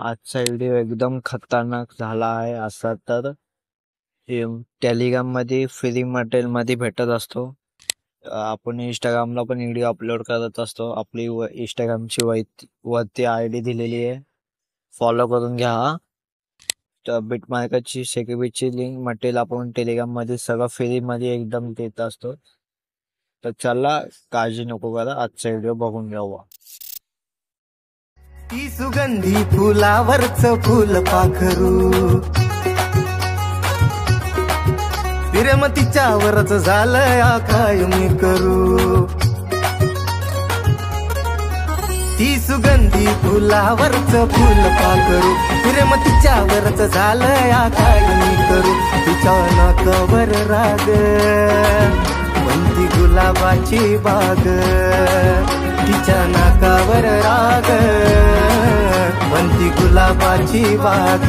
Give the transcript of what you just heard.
आजचा व्हिडिओ एकदम खतरनाक झाला आहे. असा तर टेलिग्राम मध्ये फ्री मटेरियल मध्ये भेटत असतो. आपण इंस्टाग्रामला पण व्हिडिओ अपलोड करत असतो. आपली इंस्टाग्रामची वरती आयडी दिलेली आहे, फॉलो करून घ्या. तर बिटमार्केटची सेक्युरिटीची लिंक मटेरियल आपण टेलिग्राम मध्ये सगळं फ्री मध्ये एकदम देत असतो. तर चला, काळजी नको करा, आजचा व्हिडिओ बघून घ्यावा. ती सुगंधी फुलावरच फुल पाखरू प्रेम तिच्यावरच झालंय काय मी करू. ती सुगंधी फुलावरच फुल पाखरू प्रेम तिच्यावरच झालंय काय मी करू. तिच्या नाकावर राग म्हणती गुलाबाची बाग, तिच्या नाकावर राग म्हणती गुलाबाची बाग.